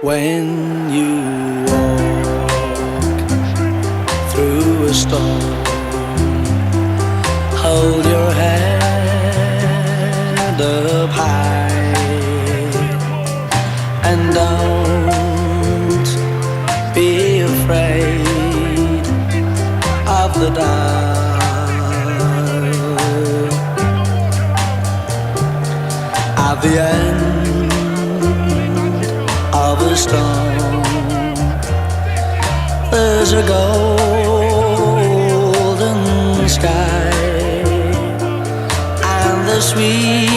When you walk through a storm, hold your head up high and don't be afraid of the dark. At the end of a storm, there's a golden sky and the sweet